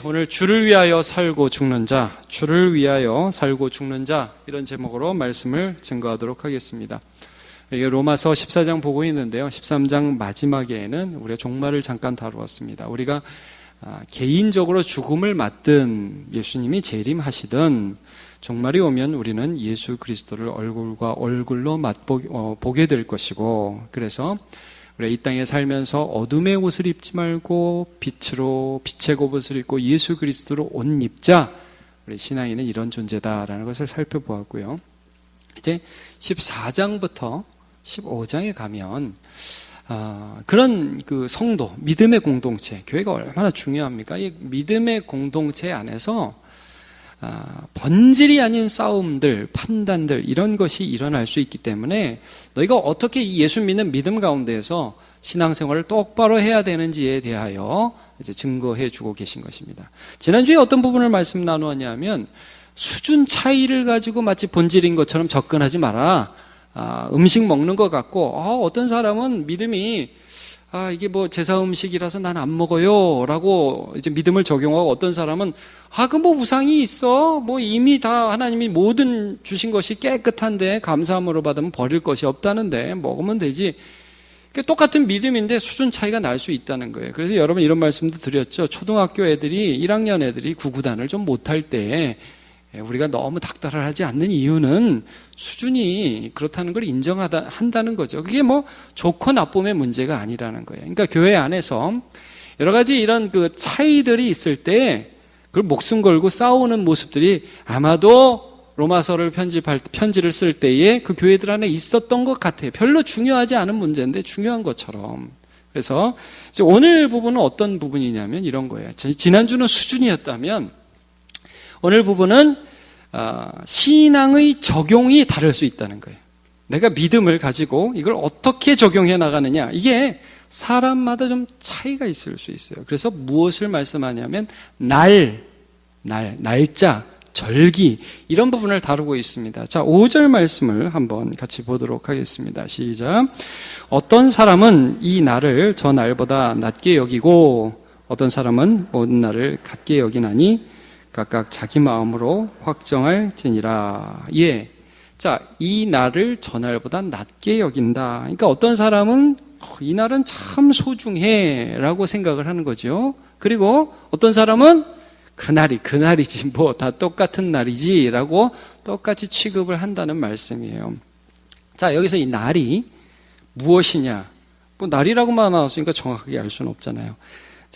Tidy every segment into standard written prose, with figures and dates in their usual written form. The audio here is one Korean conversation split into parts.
오늘 주를 위하여 살고 죽는 자, 주를 위하여 살고 죽는 자, 이런 제목으로 말씀을 증거하도록 하겠습니다. 로마서 14장 보고 있는데요. 13장 마지막에는 우리가 종말을 잠깐 다루었습니다. 우리가 개인적으로 죽음을 맞든 예수님이 재림하시든 종말이 오면 우리는 예수 그리스도를 얼굴과 얼굴로 보게 될 것이고, 그래서 우리가 이 땅에 살면서 어둠의 옷을 입지 말고 빛의 곱옷을 입고 예수 그리스도로 옷 입자. 우리 신앙인은 이런 존재다라는 것을 살펴보았고요. 이제 14장부터 15장에 가면 그런 그 성도, 믿음의 공동체, 교회가 얼마나 중요합니까? 이 믿음의 공동체 안에서 번질이 아닌 싸움들, 판단들, 이런 것이 일어날 수 있기 때문에 너희가 어떻게 이 예수 믿는 믿음 가운데에서 신앙생활을 똑바로 해야 되는지에 대하여 이제 증거해 주고 계신 것입니다. 지난주에 어떤 부분을 말씀 나누었냐면, 수준 차이를 가지고 마치 본질인 것처럼 접근하지 마라. 음식 먹는 것 같고, 어떤 사람은 믿음이 이게 뭐 제사 음식이라서 난 안 먹어요 라고 이제 믿음을 적용하고, 어떤 사람은 그 뭐 우상이 있어, 뭐 이미 다 하나님이 모든 주신 것이 깨끗한데 감사함으로 받으면 버릴 것이 없다는데 먹으면 되지. 똑같은 믿음인데 수준 차이가 날 수 있다는 거예요. 그래서 여러분 이런 말씀도 드렸죠. 초등학교 애들이 1학년 애들이 구구단을 좀 못할 때 우리가 너무 닥달을 하지 않는 이유는 수준이 그렇다는 걸 인정한다는 거죠. 그게 뭐 좋고 나쁨의 문제가 아니라는 거예요. 그러니까 교회 안에서 여러 가지 이런 그 차이들이 있을 때 그걸 목숨 걸고 싸우는 모습들이 아마도 로마서를 편지를 쓸 때에 그 교회들 안에 있었던 것 같아요. 별로 중요하지 않은 문제인데 중요한 것처럼. 그래서 이제 오늘 부분은 어떤 부분이냐면 이런 거예요. 지난주는 수준이었다면 오늘 부분은 신앙의 적용이 다를 수 있다는 거예요. 내가 믿음을 가지고 이걸 어떻게 적용해 나가느냐, 이게 사람마다 좀 차이가 있을 수 있어요. 그래서 무엇을 말씀하냐면 날짜, 절기, 이런 부분을 다루고 있습니다. 자, 5절 말씀을 한번 같이 보도록 하겠습니다. 시작. 어떤 사람은 이 날을 저 날보다 낮게 여기고 어떤 사람은 모든 날을 같게 여기나니 각각 자기 마음으로 확정할지니라. 자, 이 날을 저 날보다 낮게 여긴다. 그러니까 어떤 사람은 이 날은 참 소중해 라고 생각을 하는 거죠. 그리고 어떤 사람은 그날이지 뭐 다 똑같은 날이지 라고 똑같이 취급을 한다는 말씀이에요. 자, 여기서 이 날이 무엇이냐, 뭐 날이라고만 나왔으니까 정확하게 알 수는 없잖아요.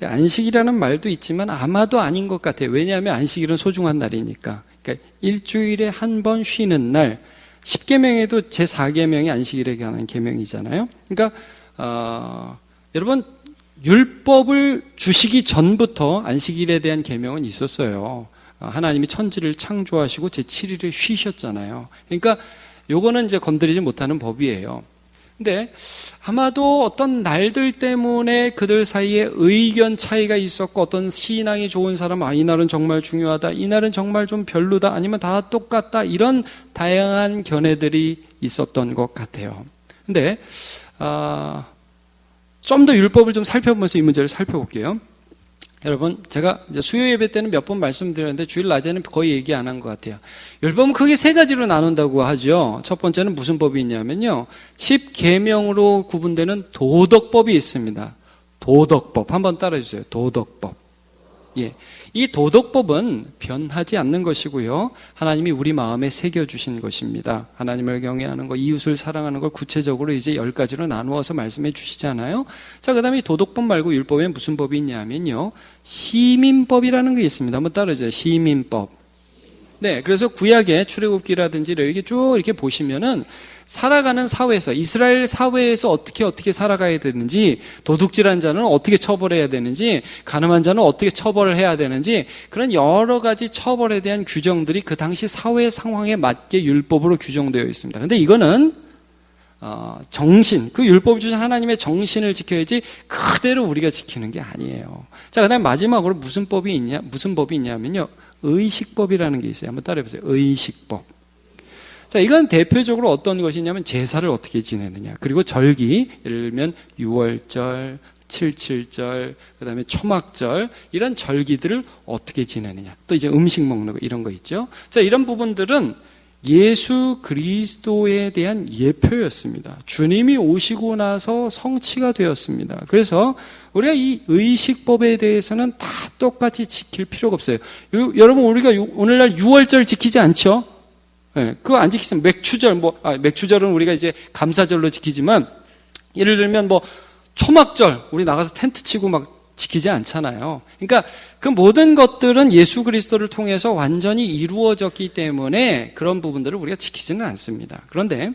안식이라는 말도 있지만 아마도 아닌 것 같아요. 왜냐하면 안식일은 소중한 날이니까. 그러니까 일주일에 한 번 쉬는 날, 10계명에도 제4계명이 안식일에 관한 계명이잖아요. 그러니까 여러분, 율법을 주시기 전부터 안식일에 대한 계명은 있었어요. 하나님이 천지를 창조하시고 제7일에 쉬셨잖아요. 그러니까 요거는 이제 건드리지 못하는 법이에요. 근데 아마도 어떤 날들 때문에 그들 사이에 의견 차이가 있었고, 어떤 신앙이 좋은 사람은 이 날은 정말 중요하다, 이 날은 정말 좀 별로다, 아니면 다 똑같다, 이런 다양한 견해들이 있었던 것 같아요. 근데 좀 더 율법을 좀 살펴보면서 이 문제를 살펴볼게요. 여러분, 제가 이제 수요 예배 때는 몇 번 말씀드렸는데 주일 낮에는 거의 얘기 안 한 것 같아요. 율법은 크게 세 가지로 나눈다고 하죠. 첫 번째는 무슨 법이 있냐면요, 10계명으로 구분되는 도덕법이 있습니다. 도덕법 한번 따라해주세요. 도덕법. 이 도덕법은 변하지 않는 것이고요, 하나님이 우리 마음에 새겨주신 것입니다. 하나님을 경외하는 것, 이웃을 사랑하는 걸 구체적으로 이제 10가지로 나누어서 말씀해 주시잖아요. 자, 그 다음에 도덕법 말고 율법에 무슨 법이 있냐면요, 시민법이라는 게 있습니다. 한번 따라해줘요. 시민법. 네, 그래서 구약의 출애굽기라든지 이렇게 쭉 이렇게 보시면은 살아가는 사회에서, 이스라엘 사회에서 어떻게 살아가야 되는지, 도둑질한 자는 어떻게 처벌해야 되는지, 가늠한 자는 어떻게 처벌을 해야 되는지, 그런 여러 가지 처벌에 대한 규정들이 그 당시 사회 상황에 맞게 율법으로 규정되어 있습니다. 근데 이거는 정신, 그 율법 주신 하나님의 정신을 지켜야지 그대로 우리가 지키는 게 아니에요. 자, 그다음 마지막으로 무슨 법이 있냐면요, 의식법이라는 게 있어요. 한번 따라해보세요. 의식법. 자, 이건 대표적으로 어떤 것이냐면 제사를 어떻게 지내느냐, 그리고 절기, 예를 들면 유월절, 7.7절, 그 다음에 초막절, 이런 절기들을 어떻게 지내느냐. 또 이제 음식 먹는 거, 이런 거 있죠. 자, 이런 부분들은 예수 그리스도에 대한 예표였습니다. 주님이 오시고 나서 성취가 되었습니다. 그래서 우리가 이 의식법에 대해서는 다 똑같이 지킬 필요가 없어요. 여러분, 우리가 오늘날 6월절 지키지 않죠? 네, 그거 안 지키면 맥추절, 맥추절은 우리가 이제 감사절로 지키지만, 예를 들면 초막절, 우리 나가서 텐트 치고 막 지키지 않잖아요. 그러니까 그 모든 것들은 예수 그리스도를 통해서 완전히 이루어졌기 때문에 그런 부분들을 우리가 지키지는 않습니다. 그런데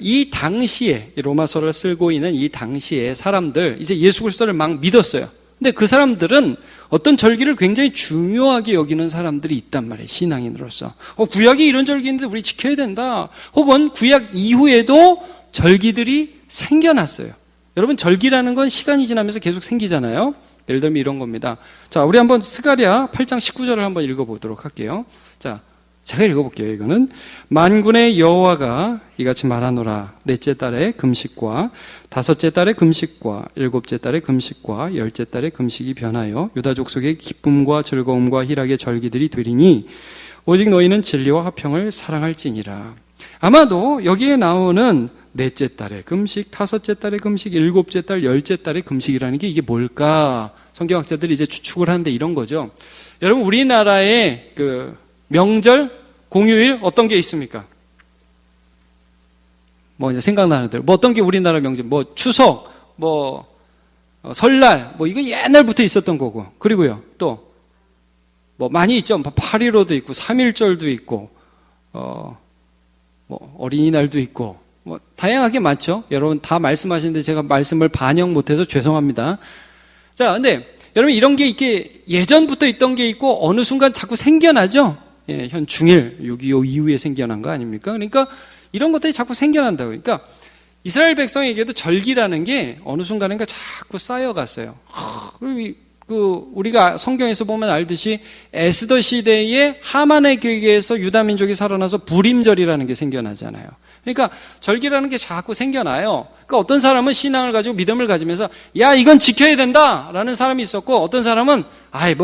이 당시에, 로마서를 쓰고 있는 이 당시에 사람들, 이제 예수 그리스도를 막 믿었어요. 근데 그 사람들은 어떤 절기를 굉장히 중요하게 여기는 사람들이 있단 말이에요. 신앙인으로서. 구약이 이런 절기인데 우리 지켜야 된다. 혹은 구약 이후에도 절기들이 생겨났어요. 여러분, 절기라는 건 시간이 지나면서 계속 생기잖아요. 예를 들면 이런 겁니다. 자, 우리 한번 스가랴 8장 19절을 한번 읽어보도록 할게요. 자, 제가 읽어볼게요. 이거는 만군의 여호와가 이같이 말하노라. 넷째 달에 금식과 다섯째 달에 금식과 일곱째 달에 금식과 열째 달에 금식이 변하여 유다 족속의 기쁨과 즐거움과 희락의 절기들이 되리니 오직 너희는 진리와 화평을 사랑할지니라. 아마도 여기에 나오는 넷째 달에 금식, 다섯째 달에 금식, 일곱째 달, 열째 달에 금식이라는 게 이게 뭘까? 성경학자들이 이제 추측을 하는데 이런 거죠. 여러분, 우리나라의 그 명절, 공휴일 어떤 게 있습니까? 이제 생각나는 대로. 어떤 게 우리나라 명절? 추석, 설날, 이거 옛날부터 있었던 거고. 그리고요, 또, 많이 있죠. 8.15도 있고, 3.1절도 있고, 어린이날도 있고, 다양하게 많죠. 여러분 다 말씀하시는데 제가 말씀을 반영 못해서 죄송합니다. 자, 근데 여러분 이런 게 이렇게 예전부터 있던 게 있고 어느 순간 자꾸 생겨나죠. 예, 현 중일 6.25 이후에 생겨난 거 아닙니까? 그러니까 이런 것들이 자꾸 생겨난다고. 그러니까 이스라엘 백성에게도 절기라는 게 어느 순간인가 자꾸 쌓여갔어요. 그리고 우리가 성경에서 보면 알듯이 에스더 시대에 하만의 계획에서 유다 민족이 살아나서 부림절이라는 게 생겨나잖아요. 그러니까 절기라는 게 자꾸 생겨나요. 그러니까 어떤 사람은 신앙을 가지고 믿음을 가지면서 야, 이건 지켜야 된다라는 사람이 있었고, 어떤 사람은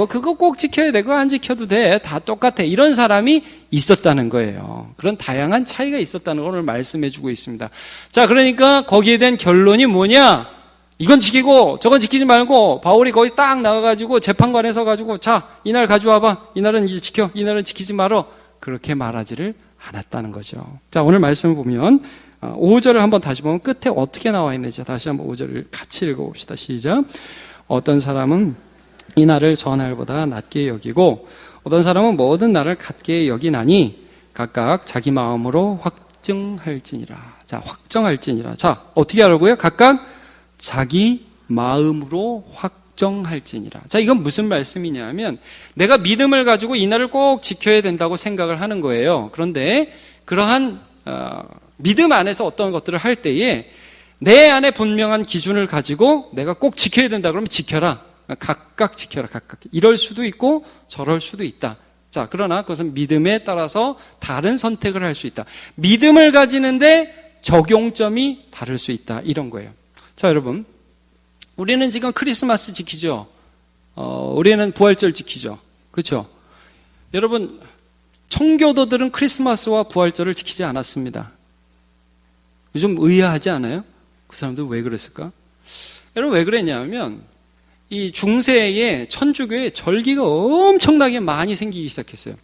그거 꼭 지켜야 돼, 그거 안 지켜도 돼, 다 똑같아, 이런 사람이 있었다는 거예요. 그런 다양한 차이가 있었다는 걸 오늘 말씀해 주고 있습니다. 자, 그러니까 거기에 대한 결론이 뭐냐? 이건 지키고 저건 지키지 말고, 바울이 거기 딱 나가가지고 재판관에 서가지고 자, 이날 가져와봐, 이날은 이제 지켜, 이날은 지키지 말어, 그렇게 말하지를 않았다는 거죠. 자, 오늘 말씀을 보면 5절을 한번 다시 보면 끝에 어떻게 나와 있는지 다시 한번 5절을 같이 읽어봅시다. 시작. 어떤 사람은 이 날을 저 날보다 낮게 여기고 어떤 사람은 모든 날을 같게 여기나니 각각 자기 마음으로 확증할지니라. 자, 확정할지니라. 자, 어떻게 하라고요? 각각 자기 마음으로 확정할지니라. 자, 이건 무슨 말씀이냐면 내가 믿음을 가지고 이 날을 꼭 지켜야 된다고 생각을 하는 거예요. 그런데 그러한 믿음 안에서 어떤 것들을 할 때에 내 안에 분명한 기준을 가지고 내가 꼭 지켜야 된다 그러면 지켜라. 각각 지켜라. 각각. 이럴 수도 있고 저럴 수도 있다. 자, 그러나 그것은 믿음에 따라서 다른 선택을 할 수 있다. 믿음을 가지는데 적용점이 다를 수 있다. 이런 거예요. 자, 여러분, 우리는 지금 크리스마스 지키죠. 우리는 부활절 지키죠. 그렇죠? 여러분, 청교도들은 크리스마스와 부활절을 지키지 않았습니다. 좀 의아하지 않아요? 그 사람들 왜 그랬을까? 여러분, 왜 그랬냐면 이 중세에 천주교에 절기가 엄청나게 많이 생기기 시작했어요.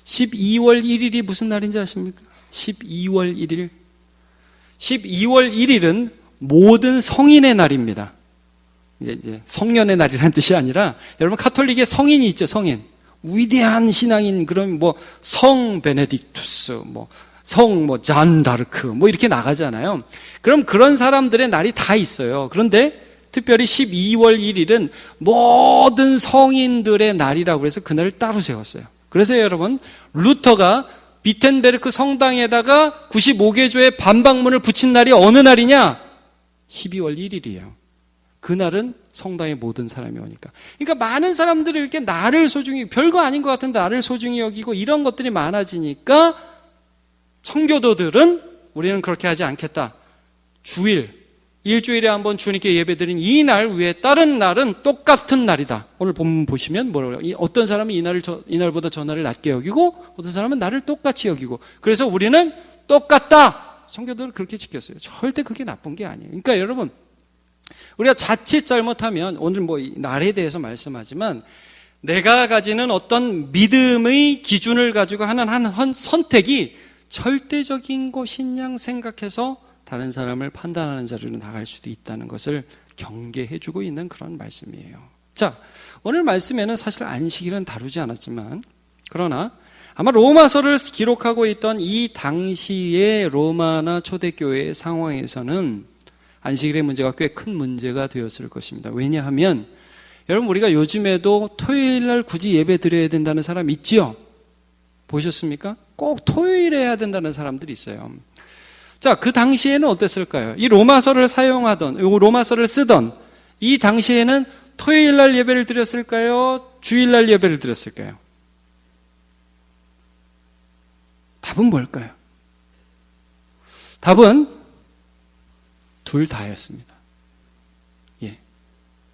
12월 1일이 무슨 날인지 아십니까? 12월 1일. 12월 1일은 모든 성인의 날입니다. 이제 성년의 날이라는 뜻이 아니라, 여러분 카톨릭에 성인이 있죠. 성인, 위대한 신앙인, 그럼 성 베네딕투스, 성 잔 다르크 이렇게 나가잖아요. 그럼 그런 사람들의 날이 다 있어요. 그런데 특별히 12월 1일은 모든 성인들의 날이라고 해서 그날을 따로 세웠어요. 그래서 여러분, 루터가 비텐베르크 성당에다가 95개조의 반박문을 붙인 날이 어느 날이냐? 12월 1일이에요. 그날은 성당의 모든 사람이 오니까. 그러니까 많은 사람들이 이렇게 나를 소중히, 별거 아닌 것 같은데 나를 소중히 여기고 이런 것들이 많아지니까 청교도들은 우리는 그렇게 하지 않겠다. 주일, 일주일에 한 번 주님께 예배드린 이 날 외에 다른 날은 똑같은 날이다. 오늘 본문 보시면 뭐라고 해요? 어떤 사람은 이날보다 저 날을 낮게 여기고 어떤 사람은 날을 똑같이 여기고, 그래서 우리는 똑같다. 성경들은 그렇게 지켰어요. 절대 그게 나쁜 게 아니에요. 그러니까 여러분, 우리가 자칫 잘못하면, 오늘 뭐 이 날에 대해서 말씀하지만, 내가 가지는 어떤 믿음의 기준을 가지고 하는 한 선택이 절대적인 것인 양 생각해서 다른 사람을 판단하는 자리로 나갈 수도 있다는 것을 경계해 주고 있는 그런 말씀이에요. 자, 오늘 말씀에는 사실 안식일은 다루지 않았지만, 그러나 아마 로마서를 기록하고 있던 이 당시의 로마나 초대교회의 상황에서는 안식일의 문제가 꽤 큰 문제가 되었을 것입니다. 왜냐하면 여러분, 우리가 요즘에도 토요일 날 굳이 예배 드려야 된다는 사람 있지요? 보셨습니까? 꼭 토요일에 해야 된다는 사람들이 있어요. 자, 그 당시에는 어땠을까요? 이 로마서를 로마서를 쓰던 이 당시에는 토요일 날 예배를 드렸을까요? 주일 날 예배를 드렸을까요? 답은 뭘까요? 답은 둘 다였습니다. 예.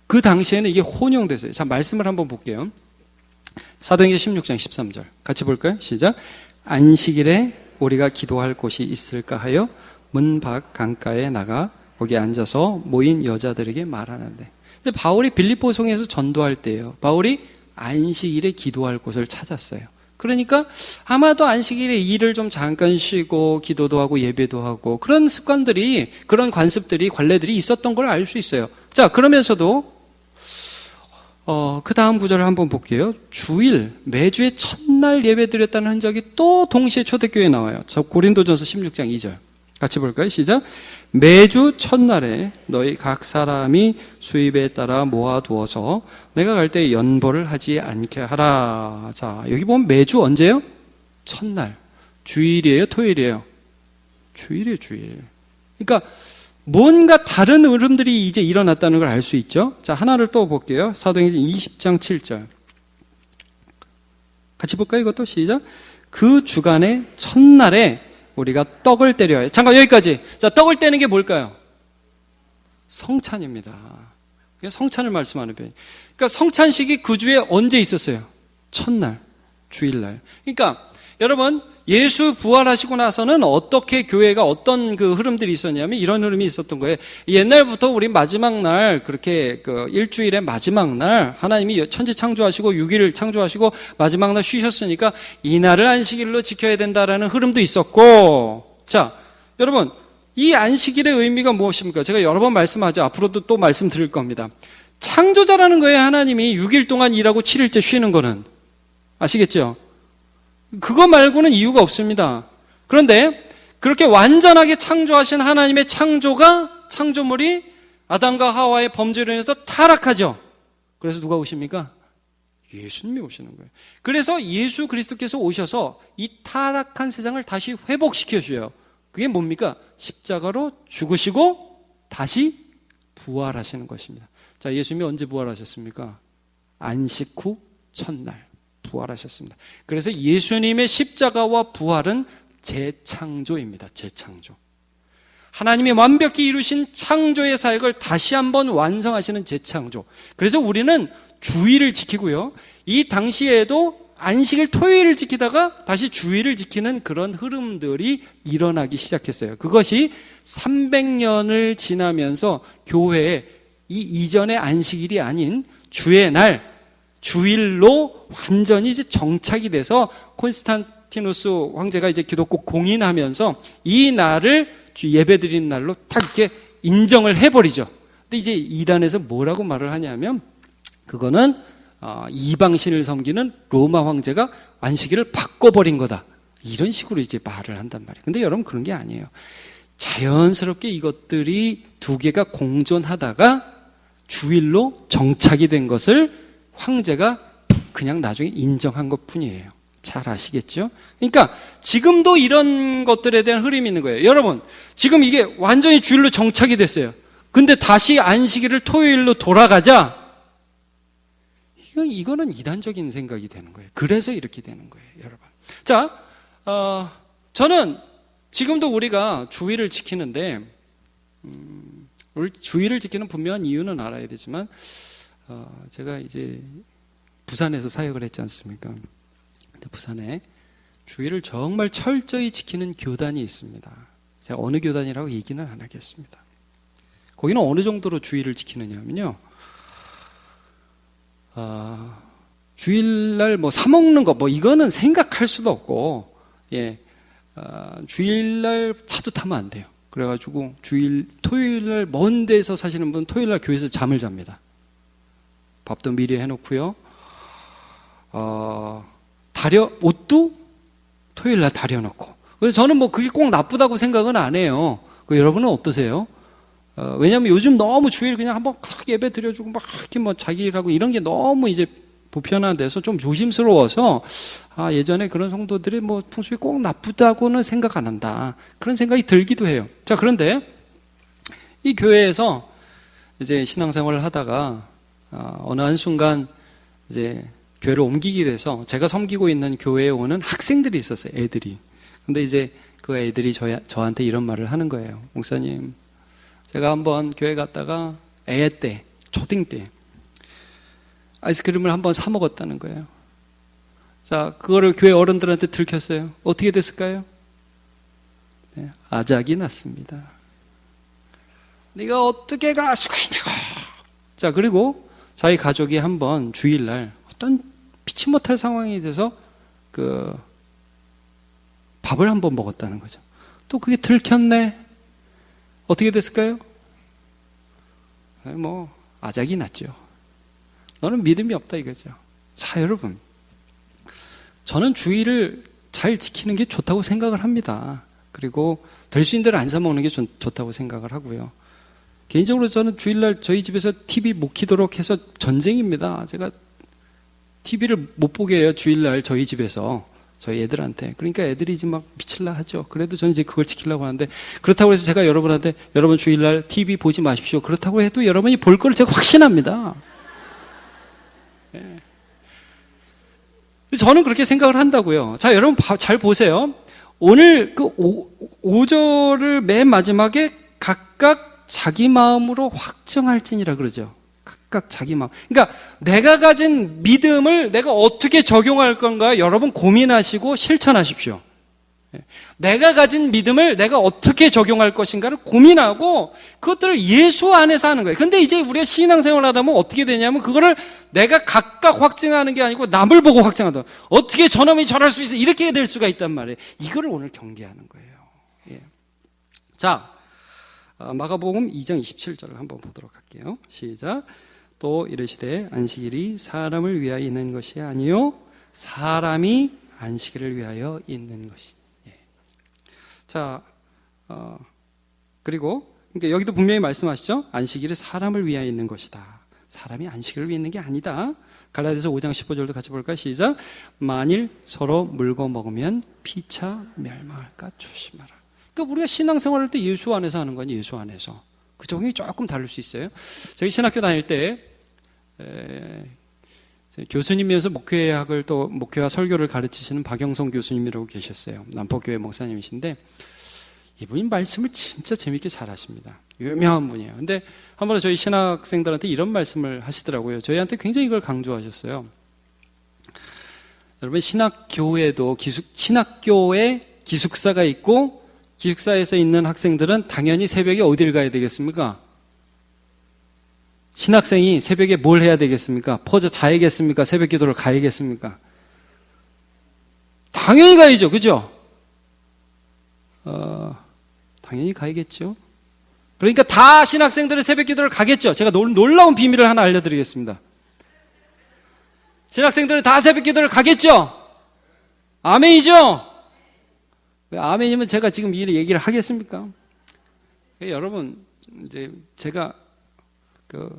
그 당시에는 이게 혼용됐어요. 자, 말씀을 한번 볼게요. 사도행전 16장 13절. 같이 볼까요? 시작. 안식일에 우리가 기도할 곳이 있을까 하여 문 밖 강가에 나가 거기에 앉아서 모인 여자들에게 말하는데, 이제 바울이 빌립보 성에서 전도할 때예요. 바울이 안식일에 기도할 곳을 찾았어요. 그러니까 아마도 안식일에 일을 좀 잠깐 쉬고 기도도 하고 예배도 하고 그런 습관들이, 그런 관습들이, 관례들이 있었던 걸 알 수 있어요. 자, 그러면서도 그 다음 구절을 한번 볼게요. 주일, 매주의 첫날 예배 드렸다는 흔적이 또 동시에 초대교회에 나와요. 저 고린도전서 16장 2절. 같이 볼까요? 시작. 매주 첫날에 너희 각 사람이 수입에 따라 모아두어서 내가 갈 때 연보를 하지 않게 하라. 자, 여기 보면 매주 언제요? 첫날. 주일이에요? 토요일이에요? 주일이에요, 주일. 그러니까 뭔가 다른 흐름들이 이제 일어났다는 걸 알 수 있죠. 자, 하나를 또 볼게요. 사도행전 20장 7절. 같이 볼까요? 이것도 시작. 그 주간의 첫날에 우리가 떡을 떼려요. 잠깐, 여기까지. 자, 떡을 떼는 게 뭘까요? 성찬입니다. 성찬을 말씀하는 편이에요. 그러니까 성찬식이 그 주에 언제 있었어요? 첫날, 주일날. 그러니까 여러분, 예수 부활하시고 나서는 어떻게 교회가 어떤 그 흐름들이 있었냐면 이런 흐름이 있었던 거예요. 옛날부터 우리 마지막 날, 그렇게 그 일주일의 마지막 날 하나님이 천지 창조하시고 6일 창조하시고 마지막 날 쉬셨으니까 이 날을 안식일로 지켜야 된다라는 흐름도 있었고, 자, 여러분, 이 안식일의 의미가 무엇입니까? 제가 여러 번 말씀하죠. 앞으로도 또 말씀드릴 겁니다. 창조자라는 거예요. 하나님이 6일 동안 일하고 7일째 쉬는 거는. 아시겠죠? 그거 말고는 이유가 없습니다. 그런데 그렇게 완전하게 창조하신 하나님의 창조물이 아담과 하와의 범죄로 인해서 타락하죠. 그래서 누가 오십니까? 예수님이 오시는 거예요. 그래서 예수 그리스도께서 오셔서 이 타락한 세상을 다시 회복시켜 주셔요. 그게 뭡니까? 십자가로 죽으시고 다시 부활하시는 것입니다. 자, 예수님이 언제 부활하셨습니까? 안식 후 첫날 부활하셨습니다. 그래서 예수님의 십자가와 부활은 재창조입니다. 재창조. 하나님이 완벽히 이루신 창조의 사역을 다시 한번 완성하시는 재창조. 그래서 우리는 주일을 지키고요. 이 당시에도 안식일 토요일을 지키다가 다시 주일을 지키는 그런 흐름들이 일어나기 시작했어요. 그것이 300년을 지나면서 교회에 이 이전의 안식일이 아닌 주의 날, 주일로 완전히 이제 정착이 돼서 콘스탄티누스 황제가 이제 기독교 공인하면서 이 날을 예배드리는 날로 딱 이렇게 인정을 해버리죠. 근데 이제 이단에서 뭐라고 말을 하냐면 그거는 이방신을 섬기는 로마 황제가 안식일을 바꿔버린 거다. 이런 식으로 이제 말을 한단 말이에요. 근데 여러분 그런 게 아니에요. 자연스럽게 이것들이 두 개가 공존하다가 주일로 정착이 된 것을 황제가 그냥 나중에 인정한 것 뿐이에요. 잘 아시겠죠? 그러니까 지금도 이런 것들에 대한 흐름이 있는 거예요. 여러분, 지금 이게 완전히 주일로 정착이 됐어요. 근데 다시 안식일을 토요일로 돌아가자. 이거는 이단적인 생각이 되는 거예요. 그래서 이렇게 되는 거예요, 여러분. 자, 저는 지금도 우리가 주일을 지키는데 우리 주의를 지키는 분명한 이유는 알아야 되지만 제가 이제 부산에서 사역을 했지 않습니까? 근데 부산에 주의를 정말 철저히 지키는 교단이 있습니다. 제가 어느 교단이라고 얘기는 안 하겠습니다. 거기는 어느 정도로 주의를 지키느냐 하면요, 주일날 뭐 사먹는 거, 뭐 이거는 생각할 수도 없고, 주일날 차도 타면 안 돼요. 그래가지고 토요일날 먼 데서 사시는 분은 토요일날 교회에서 잠을 잡니다. 밥도 미리 해놓고요. 옷도 토요일날 다려놓고. 그래서 저는 뭐 그게 꼭 나쁘다고 생각은 안 해요. 여러분은 어떠세요? 왜냐하면 요즘 너무 주일 그냥 한번 탁 예배 드려주고 막 이렇게 뭐 자기 일하고 이런 게 너무 이제 보편화돼서 좀 조심스러워서 예전에 그런 성도들이 뭐 풍습이 꼭 나쁘다고는 생각 안 한다, 그런 생각이 들기도 해요. 자, 그런데 이 교회에서 이제 신앙생활을 하다가 어느 한순간 이제 교회를 옮기게 돼서 제가 섬기고 있는 교회에 오는 학생들이 있었어요. 애들이. 근데 이제 그 애들이 저한테 이런 말을 하는 거예요. 목사님, 제가 한번 교회 갔다가 초딩 때 아이스크림을 한번 사 먹었다는 거예요. 자, 그거를 교회 어른들한테 들켰어요. 어떻게 됐을까요? 아작이 났습니다. 네가 어떻게 갈 수가 있냐고. 자, 그리고 자기 가족이 한번 주일날 어떤 피치 못할 상황이 돼서 밥을 한번 먹었다는 거죠. 또 그게 들켰네. 어떻게 됐을까요? 뭐 아작이 났죠. 너는 믿음이 없다 이거죠. 자, 여러분, 저는 주의를 잘 지키는 게 좋다고 생각을 합니다. 그리고 될 수 있는 대로 안 사 먹는 게 좋다고 생각을 하고요. 개인적으로 저는 주일날 저희 집에서 TV 못 키도록 해서 전쟁입니다. 제가 TV를 못 보게 해요, 주일날 저희 집에서. 저희 애들한테. 그러니까 애들이 이제 막 미칠라 하죠. 그래도 저는 이제 그걸 지키려고 하는데, 그렇다고 해서 제가 여러분한테 여러분 주일날 TV 보지 마십시오, 그렇다고 해도 여러분이 볼 걸 제가 확신합니다. 저는 그렇게 생각을 한다고요. 자, 여러분 잘 보세요. 오늘 그 5절을 맨 마지막에 각각 자기 마음으로 확정할지니라 그러죠. 각각 자기 마음. 그러니까 내가 가진 믿음을 내가 어떻게 적용할 건가 여러분 고민하시고 실천하십시오. 내가 가진 믿음을 내가 어떻게 적용할 것인가를 고민하고 그것들을 예수 안에서 하는 거예요. 근데 이제 우리가 신앙생활을 하다 보면 어떻게 되냐면 그거를 내가 각각 확증하는 게 아니고 남을 보고 확증한다. 어떻게 저놈이 저럴 수 있어, 이렇게 될 수가 있단 말이에요. 이거를 오늘 경계하는 거예요. 자, 마가복음 2장 27절을 한번 보도록 할게요. 시작. 또 이르시되 안식일이 사람을 위하여 있는 것이 아니요 사람이 안식일을 위하여 있는 것이니. 자, 그리고 그러니까 여기도 분명히 말씀하시죠. 안식일이 사람을 위하여 있는 것이다. 사람이 안식일을 위해 있는 게 아니다. 갈라디아서 5장 15절도 같이 볼까요? 시작. 만일 서로 물고 먹으면 피차 멸망할까 조심하라. 그러니까 우리가 신앙생활할 때 예수 안에서 하는 건 예수 안에서. 그 적용이 조금 다를 수 있어요. 저희 신학교 다닐 때 교수님이어서 목회학을 또 목회와 설교를 가르치시는 박영성 교수님이라고 계셨어요. 남포교회 목사님이신데 이분이 말씀을 진짜 재밌게 잘하십니다. 유명한 분이에요. 근데 한 번은 저희 신학생들한테 이런 말씀을 하시더라고요. 저희한테 굉장히 이걸 강조하셨어요. 여러분, 신학교에도 신학교에 기숙사가 있고 기숙사에서 있는 학생들은 당연히 새벽에 어디를 가야 되겠습니까? 신학생이 새벽에 뭘 해야 되겠습니까? 퍼져 자야겠습니까? 새벽 기도를 가야겠습니까? 당연히 가야죠. 그죠? 당연히 가야겠죠. 그러니까 다 신학생들은 새벽 기도를 가겠죠. 제가 놀라운 비밀을 하나 알려드리겠습니다. 신학생들은 다 새벽 기도를 가겠죠. 아멘이죠? 왜 아멘이면 제가 지금 이 얘기를 하겠습니까? 여러분, 이제 제가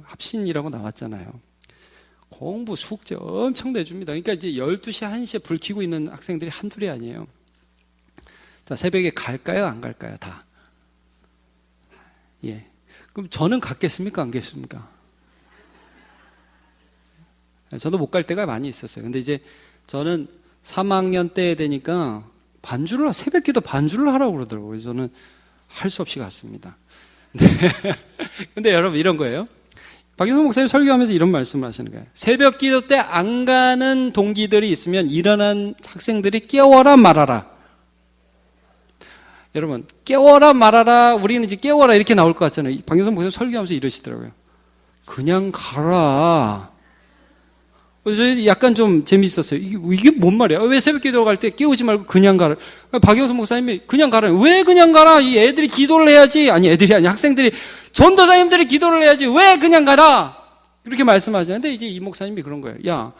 합신이라고 나왔잖아요. 공부, 숙제 엄청 내줍니다. 그러니까 이제 12시, 1시에 불 켜고 있는 학생들이 한둘이 아니에요. 자, 새벽에 갈까요? 안 갈까요? 다. 예. 그럼 저는 갔겠습니까? 안 갔습니까? 저도 못 갈 때가 많이 있었어요. 근데 이제 저는 3학년 때 되니까 새벽 기도 반주를 하라고 그러더라고요. 그래서 저는 할 수 없이 갔습니다. 근데 여러분 이런 거예요. 박영선 목사님 설교하면서 이런 말씀을 하시는 거예요. 새벽 기도 때 안 가는 동기들이 있으면 일어난 학생들이 깨워라 말아라. 여러분, 깨워라 말아라, 우리는 이제 깨워라 이렇게 나올 것 같잖아요. 박영선 목사님 설교하면서 이러시더라고요. 그냥 가라. 그래서 약간 좀 재미있었어요. 이게 뭔 말이야? 왜 새벽 기도 갈 때 깨우지 말고 그냥 가라? 박영선 목사님이 그냥 가라. 왜 그냥 가라? 이 애들이 기도를 해야지. 아니, 애들이 아니, 학생들이, 전도사님들이 기도를 해야지. 왜 그냥 가라? 이렇게 말씀하시는데 이제 이 목사님이 그런 거예요. 야,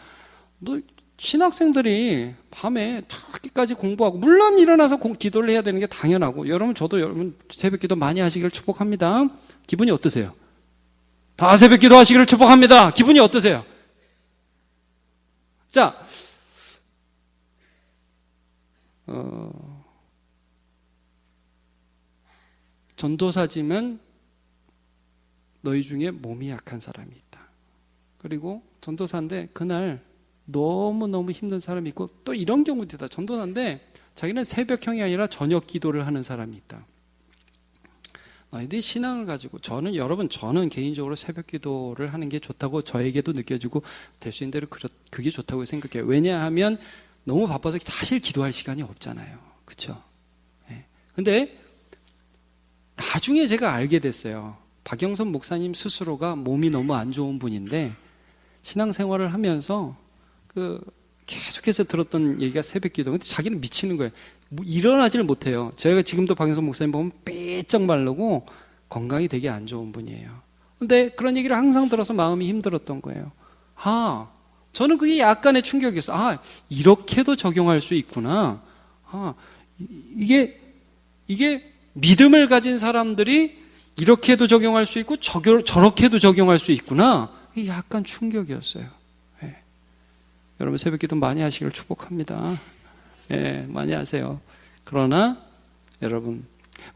너 신학생들이 밤에 늦게까지 공부하고, 물론 일어나서 기도를 해야 되는 게 당연하고, 저도 여러분 새벽 기도 많이 하시기를 축복합니다. 기분이 어떠세요? 다 새벽 기도 하시기를 축복합니다. 기분이 어떠세요? 자, 전도사지만 너희 중에 몸이 약한 사람이 있다. 그리고 전도사인데 그날 너무너무 힘든 사람이 있고, 또 이런 경우도 있다. 전도사인데 자기는 새벽형이 아니라 저녁 기도를 하는 사람이 있다. 너희들이 신앙을 가지고, 저는 개인적으로 새벽 기도를 하는 게 좋다고 저에게도 느껴지고 될 수 있는 대로 그게 좋다고 생각해요. 왜냐하면 너무 바빠서 사실 기도할 시간이 없잖아요. 그렇죠? 네. 근데 나중에 제가 알게 됐어요. 박영선 목사님 스스로가 몸이 너무 안 좋은 분인데 신앙생활을 하면서 계속해서 들었던 얘기가 새벽 기도. 근데 자기는 미치는 거예요. 일어나지를 못해요. 제가 지금도 박영선 목사님 보면 삐쩍 마르고 건강이 되게 안 좋은 분이에요. 근데 그런 얘기를 항상 들어서 마음이 힘들었던 거예요. 저는 그게 약간의 충격이었어요. 이렇게도 적용할 수 있구나. 이게 믿음을 가진 사람들이 이렇게도 적용할 수 있고 저렇게도 적용할 수 있구나. 이게 약간 충격이었어요. 네. 여러분 새벽 기도 많이 하시길 축복합니다. 예, 많이 하세요. 그러나 여러분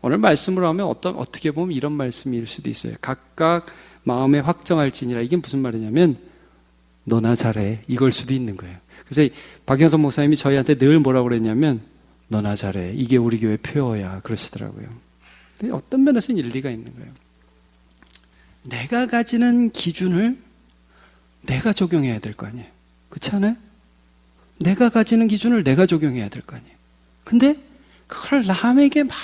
오늘 말씀으로 하면 어떻게 보면 이런 말씀일 수도 있어요. 각각 마음에 확정할지니라. 이게 무슨 말이냐면 너나 잘해, 이걸 수도 있는 거예요. 그래서 박영선 목사님이 저희한테 늘 뭐라고 그랬냐면 너나 잘해, 이게 우리 교회 표어야 그러시더라고요. 근데 어떤 면에서는 일리가 있는 거예요. 내가 가지는 기준을 내가 적용해야 될 거 아니에요. 그렇지 않아요? 내가 가지는 기준을 내가 적용해야 될 거 아니에요. 근데 그걸 남에게 막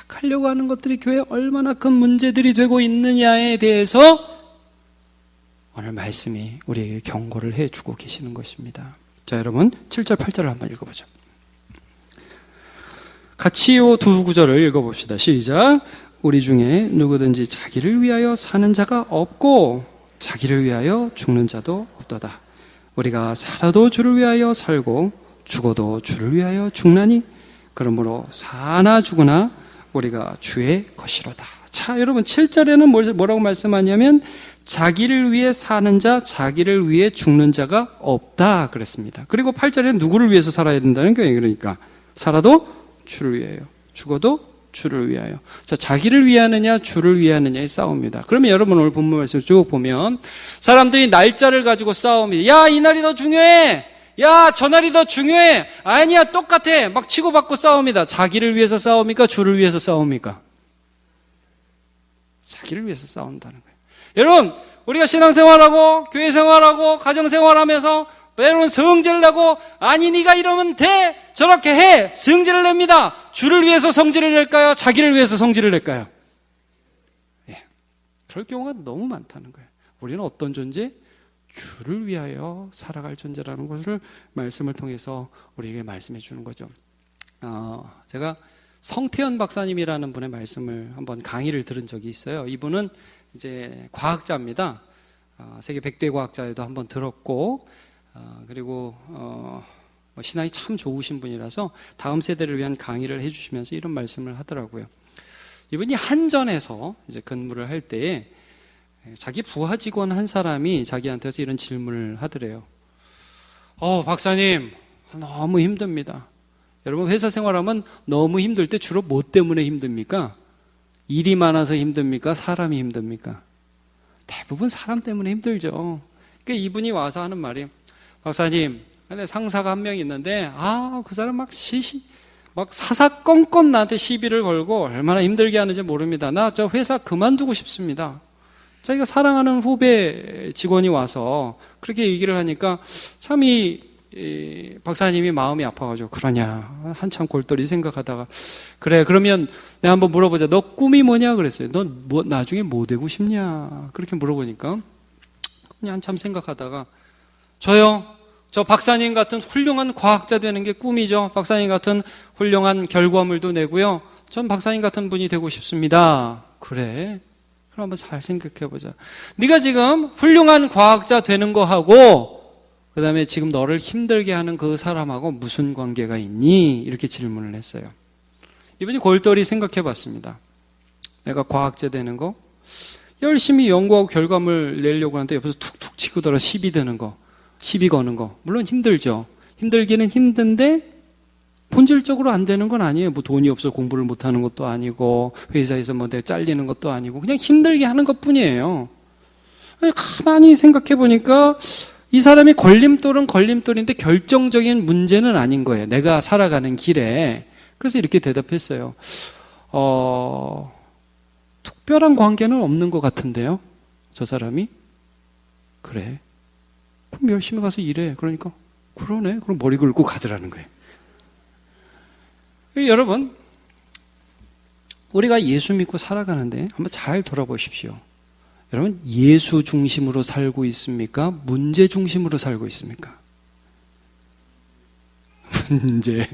하려고 하는 것들이 교회에 얼마나 큰 문제들이 되고 있느냐에 대해서 오늘 말씀이 우리에게 경고를 해주고 계시는 것입니다. 자, 여러분 7절 8절을 한번 읽어보죠. 같이 이 두 구절을 읽어봅시다. 시작. 우리 중에 누구든지 자기를 위하여 사는 자가 없고 자기를 위하여 죽는 자도 없도다. 우리가 살아도 주를 위하여 살고 죽어도 주를 위하여 죽나니 그러므로 사나 죽으나 우리가 주의 것이로다. 자, 여러분 7절에는 뭐라고 말씀하냐면 자기를 위해 사는 자, 자기를 위해 죽는 자가 없다 그랬습니다. 그리고 8절에는 누구를 위해서 살아야 된다는 거예요. 그러니까 살아도 주를 위하여, 죽어도 주를 위하여. 자, 자기를 위하느냐 주를 위하느냐의 싸움입니다. 그러면 여러분 오늘 본문 말씀 쭉 보면 사람들이 날짜를 가지고 싸웁니다. 야, 이 날이 더 중요해. 야, 저 날이 더 중요해. 아니야, 똑같아. 막 치고받고 싸웁니다. 자기를 위해서 싸웁니까? 주를 위해서 싸웁니까? 자기를 위해서 싸운다는 거예요. 여러분, 우리가 신앙생활하고 교회 생활하고 가정생활하면서 여러분 성질을 내고 아니 네가 이러면 돼, 저렇게 해, 성질을 냅니다. 주를 위해서 성질을 낼까요? 자기를 위해서 성질을 낼까요? 예, 그럴 경우가 너무 많다는 거예요. 우리는 어떤 존재? 주를 위하여 살아갈 존재라는 것을 말씀을 통해서 우리에게 말씀해 주는 거죠. 제가 성태현 박사님이라는 분의 말씀을 한번 강의를 들은 적이 있어요. 이분은 이제 과학자입니다. 세계 100대 과학자에도 한번 들었고, 그리고 신앙이 참 좋으신 분이라서 다음 세대를 위한 강의를 해주시면서 이런 말씀을 하더라고요. 이분이 한전에서 이제 근무를 할 때에 자기 부하 직원 한 사람이 자기한테서 이런 질문을 하더래요. 박사님, 너무 힘듭니다. 여러분 회사 생활하면 너무 힘들 때 주로 뭐 때문에 힘듭니까? 일이 많아서 힘듭니까? 사람이 힘듭니까? 대부분 사람 때문에 힘들죠. 그러니까 이분이 와서 하는 말이, 박사님, 근데 상사가 한 명 있는데 그 사람 막 막 사사건건 나한테 시비를 걸고 얼마나 힘들게 하는지 모릅니다. 나 저 회사 그만두고 싶습니다. 자기가 사랑하는 후배 직원이 와서 그렇게 얘기를 하니까 참 박사님이 마음이 아파가지고 그러냐 한참 골똘히 생각하다가 그래 그러면 내가 한번 물어보자. 너 꿈이 뭐냐 그랬어요. 너 뭐 나중에 뭐 되고 싶냐 그렇게 물어보니까 그냥 한참 생각하다가 저 박사님 같은 훌륭한 과학자 되는 게 꿈이죠. 박사님 같은 훌륭한 결과물도 내고요. 전 박사님 같은 분이 되고 싶습니다. 그래? 그럼 한번 잘 생각해보자. 네가 지금 훌륭한 과학자 되는 거하고 그 다음에 지금 너를 힘들게 하는 그 사람하고 무슨 관계가 있니? 이렇게 질문을 했어요. 이분이 골똘히 생각해봤습니다. 내가 과학자 되는 거 열심히 연구하고 결과물 내려고 하는데 옆에서 툭툭 치고 들어 시비 드는 거 시비 거는 거 물론 힘들죠. 힘들기는 힘든데 본질적으로 안 되는 건 아니에요. 뭐 돈이 없어 공부를 못하는 것도 아니고 회사에서 뭐 내가 잘리는 것도 아니고 그냥 힘들게 하는 것뿐이에요. 가만히 생각해 보니까 이 사람이 걸림돌은 걸림돌인데 결정적인 문제는 아닌 거예요. 내가 살아가는 길에. 그래서 이렇게 대답했어요. 특별한 관계는 없는 것 같은데요. 저 사람이. 그래. 그럼 열심히 가서 일해. 그러니까 그러네. 그럼 머리 긁고 가더라는 거예요. 여러분, 우리가 예수 믿고 살아가는데 한번 잘 돌아보십시오. 여러분, 예수 중심으로 살고 있습니까? 문제 중심으로 살고 있습니까? 문제.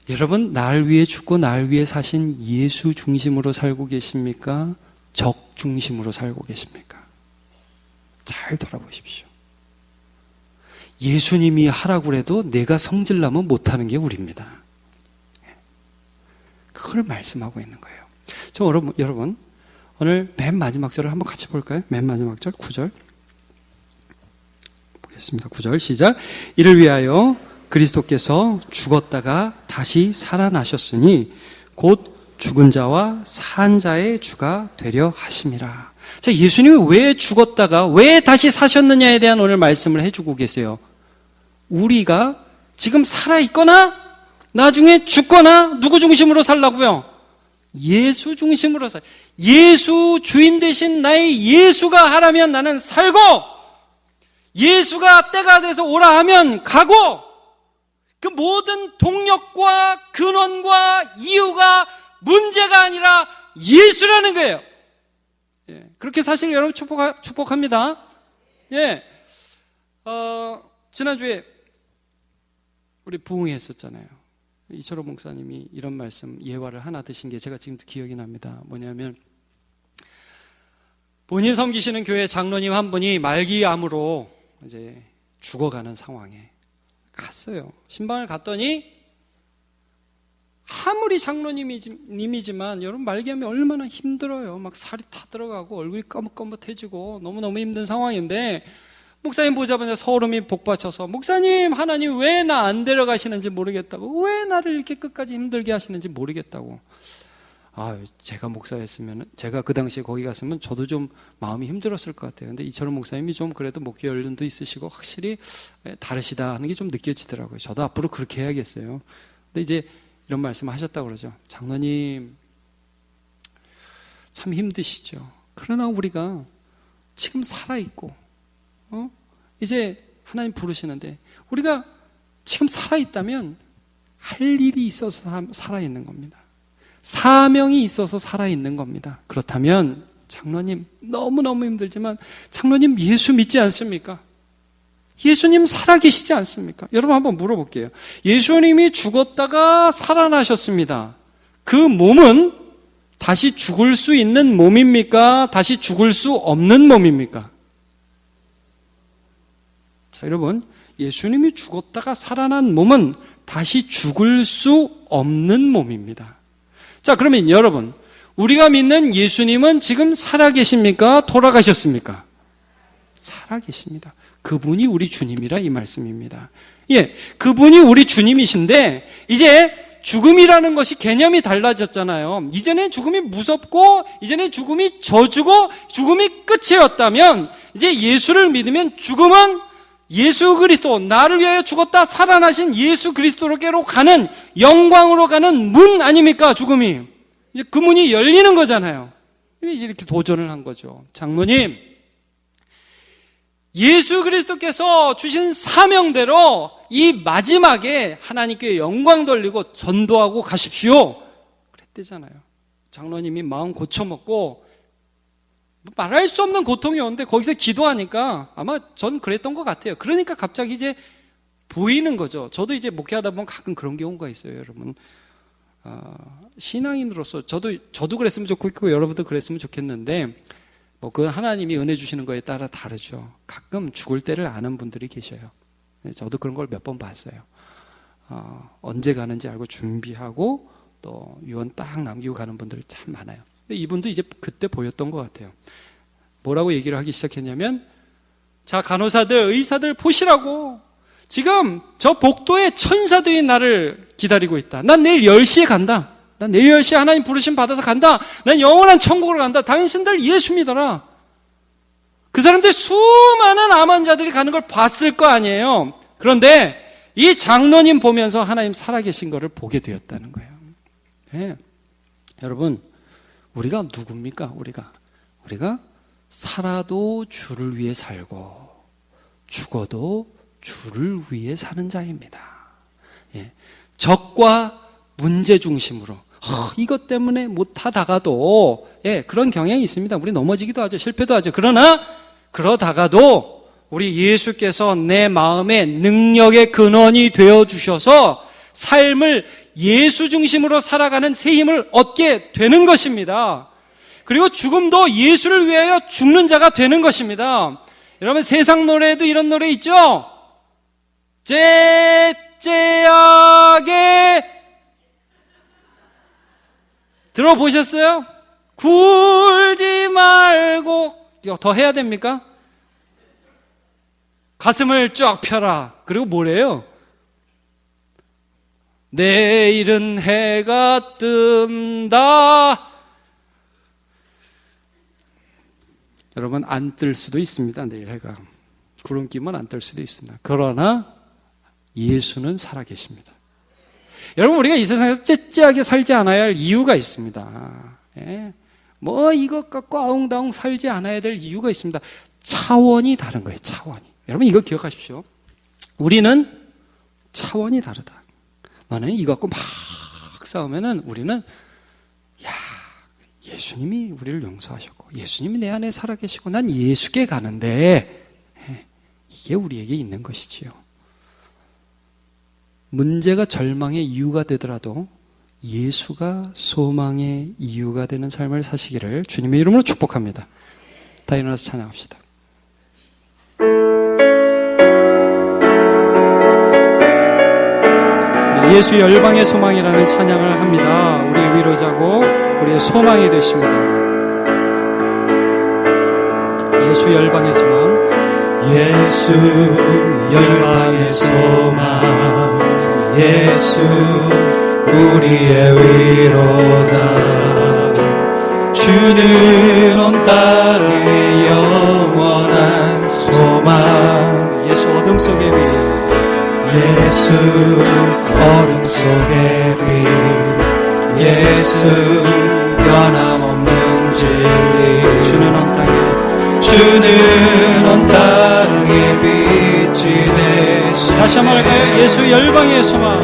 여러분, 날 위해 죽고 날 위해 사신 예수 중심으로 살고 계십니까? 적 중심으로 살고 계십니까? 잘 돌아보십시오. 예수님이 하라고 해도 내가 성질나면 못하는 게 우리입니다. 그걸 말씀하고 있는 거예요. 여러분 오늘 맨 마지막 절을 한번 같이 볼까요? 맨 마지막 절 9절 보겠습니다. 9절 시작. 이를 위하여 그리스도께서 죽었다가 다시 살아나셨으니 곧 죽은 자와 산 자의 주가 되려 하심이라. 자, 예수님이 왜 죽었다가 왜 다시 사셨느냐에 대한 오늘 말씀을 해주고 계세요. 우리가 지금 살아있거나 나중에 죽거나 누구 중심으로 살라고요? 예수 중심으로 살. 예수 주인 되신 나의 예수가 하라면 나는 살고 예수가 때가 돼서 오라 하면 가고 그 모든 동력과 근원과 이유가 문제가 아니라 예수라는 거예요. 예, 그렇게 사실 여러분 축복합니다. 예, 지난주에 우리 부흥회했었잖아요. 이철호 목사님이 이런 말씀 예화를 하나 드신 게 제가 지금도 기억이 납니다. 뭐냐면 본인 섬기시는 교회 장로님 한 분이 말기암으로 이제 죽어가는 상황에 갔어요. 신방을 갔더니 아무리 장로님이지만 여러분 말기암이 얼마나 힘들어요. 막 살이 타 들어가고 얼굴이 꺼뭇꺼뭇해지고 너무너무 힘든 상황인데 목사님 보자마자 서름이 복받쳐서 목사님 하나님 왜 나 안 데려가시는지 모르겠다고 왜 나를 이렇게 끝까지 힘들게 하시는지 모르겠다고. 제가 목사였으면 제가 그 당시에 거기 갔으면 저도 좀 마음이 힘들었을 것 같아요. 근데 이철호 목사님이 좀 그래도 목회 연륜도 있으시고 확실히 다르시다 하는 게 좀 느껴지더라고요. 저도 앞으로 그렇게 해야겠어요. 근데 이제 이런 말씀 하셨다고 그러죠. 장로님 참 힘드시죠. 그러나 우리가 지금 살아있고 이제 하나님 부르시는데 우리가 지금 살아있다면 할 일이 있어서 살아있는 겁니다. 사명이 있어서 살아있는 겁니다. 그렇다면 장로님 너무너무 힘들지만 장로님 예수 믿지 않습니까? 예수님 살아계시지 않습니까? 여러분 한번 물어볼게요. 예수님이 죽었다가 살아나셨습니다. 그 몸은 다시 죽을 수 있는 몸입니까? 다시 죽을 수 없는 몸입니까? 자, 여러분, 예수님이 죽었다가 살아난 몸은 다시 죽을 수 없는 몸입니다. 자, 그러면 여러분, 우리가 믿는 예수님은 지금 살아계십니까? 돌아가셨습니까? 살아계십니다. 그분이 우리 주님이라 이 말씀입니다. 예, 그분이 우리 주님이신데 이제 죽음이라는 것이 개념이 달라졌잖아요. 이전에 죽음이 무섭고 이전에 죽음이 저주고 죽음이 끝이었다면 이제 예수를 믿으면 죽음은 예수 그리스도, 나를 위하여 죽었다 살아나신 예수 그리스도께로 가는, 영광으로 가는 문 아닙니까? 죽음이. 이제 그 문이 열리는 거잖아요. 이렇게 도전을 한 거죠. 장로님, 예수 그리스도께서 주신 사명대로 이 마지막에 하나님께 영광 돌리고 전도하고 가십시오, 그랬대잖아요. 장로님이 마음 고쳐먹고 말할 수 없는 고통이 오는데 거기서 기도하니까 아마 전 그랬던 것 같아요. 그러니까 갑자기 이제 보이는 거죠. 저도 이제 목회하다 보면 가끔 그런 경우가 있어요, 여러분. 신앙인으로서 저도 그랬으면 좋겠고 여러분도 그랬으면 좋겠는데, 뭐 그 하나님이 은혜 주시는 거에 따라 다르죠. 가끔 죽을 때를 아는 분들이 계셔요. 저도 그런 걸 몇 번 봤어요. 언제 가는지 알고 준비하고 또 유언 딱 남기고 가는 분들 참 많아요. 근데 이분도 이제 그때 보였던 것 같아요. 뭐라고 얘기를 하기 시작했냐면, 자, 간호사들, 의사들 보시라고. 지금 저 복도에 천사들이 나를 기다리고 있다. 난 내일 10시에 간다. 난 내일 10시에 하나님 부르심 받아서 간다. 난 영원한 천국으로 간다. 당신들 예수 믿어라. 그 사람들 수많은 암 환자들이 가는 걸 봤을 거 아니에요. 그런데 이 장로님 보면서 하나님 살아계신 거를 보게 되었다는 거예요. 네. 여러분, 우리가 누굽니까? 우리가 살아도 주를 위해 살고 죽어도 주를 위해 사는 자입니다. 예. 적과 문제 중심으로 이것 때문에 못하다가도, 예, 그런 경향이 있습니다. 우리 넘어지기도 하죠. 실패도 하죠. 그러나 그러다가도 우리 예수께서 내 마음의 능력의 근원이 되어주셔서 삶을 예수 중심으로 살아가는 새 힘을 얻게 되는 것입니다. 그리고 죽음도 예수를 위하여 죽는 자가 되는 것입니다. 여러분, 세상 노래에도 이런 노래 있죠? 째째하게 들어보셨어요? 굴지 말고. 이거 더 해야 됩니까? 가슴을 쫙 펴라. 그리고 뭐래요? 내일은 해가 뜬다. 여러분, 안 뜰 수도 있습니다. 내일 해가 구름 끼면 안 뜰 수도 있습니다. 그러나 예수는 살아계십니다. 여러분, 우리가 이 세상에서 째째하게 살지 않아야 할 이유가 있습니다. 예. 뭐 이것 갖고 아웅다웅 살지 않아야 될 이유가 있습니다. 차원이 다른 거예요. 차원이. 여러분, 이거 기억하십시오. 우리는 차원이 다르다. 너는 이거 갖고 막 싸우면은 우리는, 야, 예수님이 우리를 용서하셨고 예수님이 내 안에 살아계시고 난 예수께 가는데, 이게 우리에게 있는 것이지요. 문제가 절망의 이유가 되더라도 예수가 소망의 이유가 되는 삶을 사시기를 주님의 이름으로 축복합니다. 다 일어나서 찬양합시다. 예수 열방의 소망이라는 찬양을 합니다. 우리의 위로자고 우리의 소망이 되십니다. 예수 열방의 소망. 예수 열방의 소망, 예수 우리의 위로자, 주는 온 땅의 영원한 소망. 예수 어둠 속의 빛, 예수 어둠 속의 빛, 예수 변함없는 진리, 주는 온 땅에, 주는 온 땅의 빛이 되시네. 다시 한번 할까요? 예수 열방의 소망.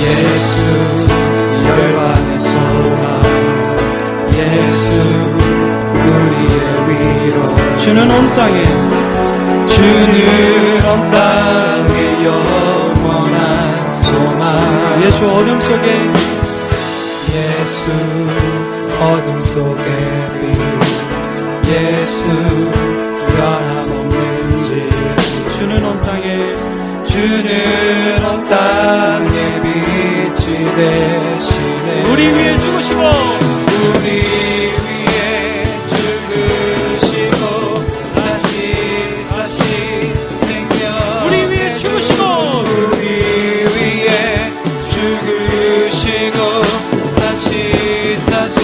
예수 열방의 소망, 예수 우리의 위로, 주는 온 땅에, 주는 온 땅의 영원한 소망. 예수 어둠 속에, 예수 어둠 속의 빛, 예수 변함없는 진리, 주는 온 땅에, 주는 온 땅의 빛이 되시네. 우리 위에 죽으시고 우리 위에 죽으시고 다시 사신 생명, 우리 위에 죽으시고 우리 위에 죽으시고 다시 사신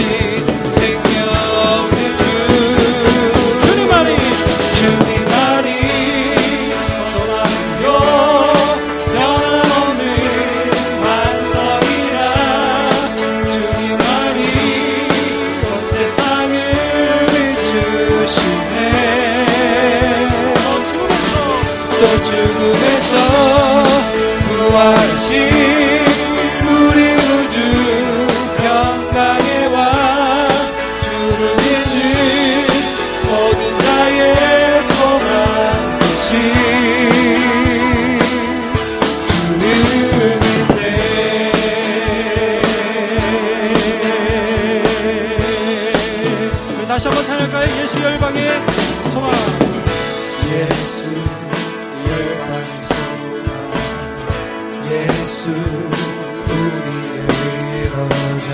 생명의 주, 주님 말이 죽음에서 부활하신 우리 구주 평강의 왕 주를 믿는 모든 자의 소망 되신 주를 믿네. 우리 다시 한번 찬양할까요? 예수 열방의 소망. 예수 열방의 소망 예수 우리의 위로자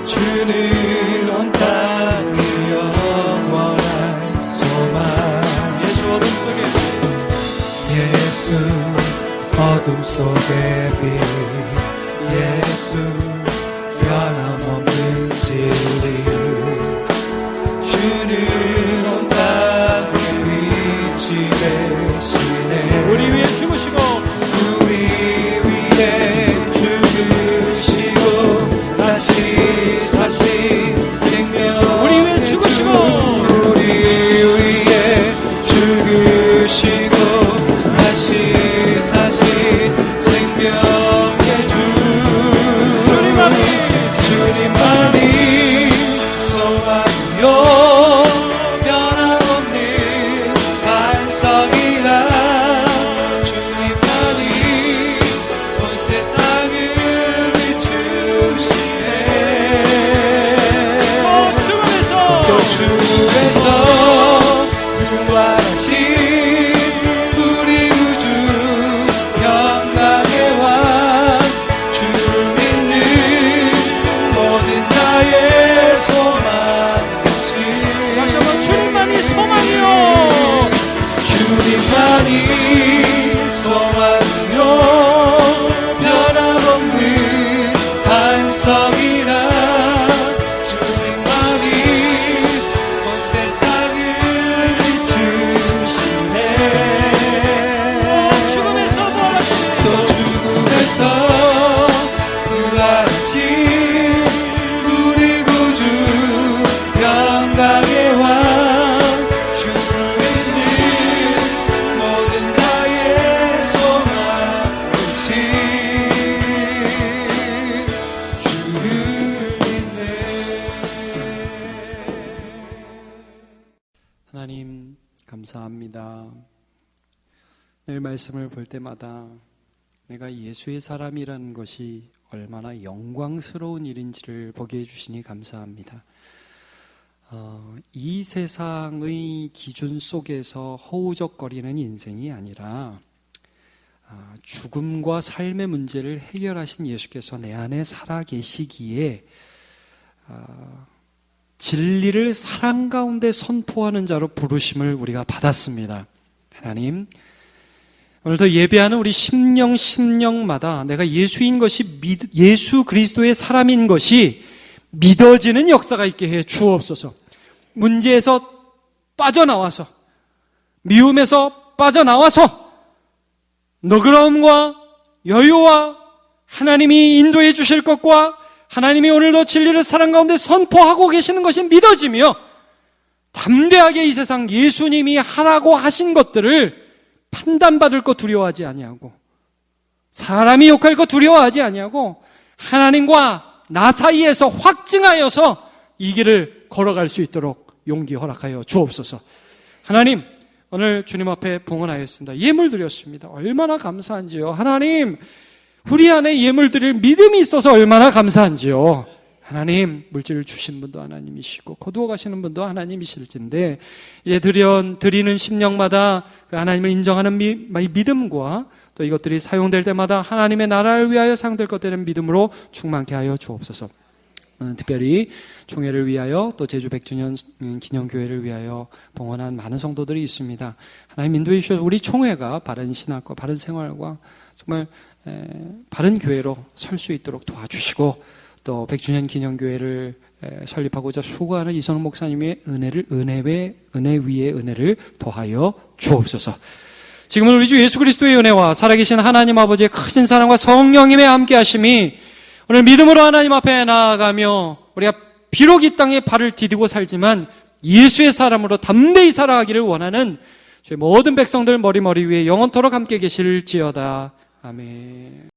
주는 온 땅의 영원한 소망 예수 어둠 속에 예수 어둠 속의 빛 예수 변함없는 진리 주는 온 땅에 위치 되시네 우리 위에 죽으시고 우리 위에 죽으시고 다시 사신 생명 우리 위에 죽으시고 우리 위에 죽으시고 다시 사신 생명의 주 주님만이 소망이요 변함없는 반석이라 주님만이 온 세상을 비추시네 또 죽음에서 부활하신 우리 구주 평강의 왕 주를 믿는 모든 자의 소망 되신 다시 한번 주님만이 소망이요 주님만이 소망이요 변함없는 반석이라 주님만이 온 세상을 비추시네 죽음에서 부활하신 또 죽음에서 부활하신 우리 구주 영광의 왕 주를 믿는 모든 자의 소망 되신 주를 믿네. 하나님 감사합니다. 늘 말씀을 볼 때마다 내가 예수의 사람이라는 것이 얼마나 영광스러운 일인지를 보게 해주시니 감사합니다. 이 세상의 기준 속에서 허우적거리는 인생이 아니라 죽음과 삶의 문제를 해결하신 예수께서 내 안에 살아계시기에 진리를 사랑 가운데 선포하는 자로 부르심을 우리가 받았습니다. 하나님, 오늘도 예배하는 우리 심령마다 내가 예수인 것이 예수 그리스도의 사람인 것이 믿어지는 역사가 있게 해 주옵소서. 문제에서 빠져나와서, 미움에서 빠져나와서 너그러움과 여유와 하나님이 인도해 주실 것과 하나님이 오늘도 진리를 사랑 가운데 선포하고 계시는 것이 믿어지며 담대하게 이 세상 예수님이 하라고 하신 것들을 판단받을 것 두려워하지 아니하고 사람이 욕할 것 두려워하지 아니하고 하나님과 나 사이에서 확증하여서 이 길을 걸어갈 수 있도록 용기 허락하여 주옵소서. 하나님, 오늘 주님 앞에 봉헌하였습니다. 예물 드렸습니다. 얼마나 감사한지요. 하나님, 우리 안에 예물 드릴 믿음이 있어서 얼마나 감사한지요. 하나님, 물질을 주신 분도 하나님이시고 거두어 가시는 분도 하나님이실진데 이제 드리는 심령마다 그 하나님을 인정하는 믿음과 또 이것들이 사용될 때마다 하나님의 나라를 위하여 사용될 것들은 믿음으로 충만케 하여 주옵소서. 특별히 총회를 위하여 또 제주 100주년 기념교회를 위하여 봉헌한 많은 성도들이 있습니다. 하나님 인도해 주셔서 우리 총회가 바른 신학과 바른 생활과 정말 바른 교회로 설 수 있도록 도와주시고 또 100주년 기념교회를 설립하고자 수고하는 이성훈 목사님의 은혜 위에 은혜를 더하여 주옵소서. 지금은 우리 주 예수 그리스도의 은혜와 살아계신 하나님 아버지의 크신 사랑과 성령님의 함께 하심이 오늘 믿음으로 하나님 앞에 나아가며 우리가 비록 이 땅에 발을 디디고 살지만 예수의 사람으로 담대히 살아가기를 원하는 저희 모든 백성들 머리 위에 영원토록 함께 계실지어다. 아멘.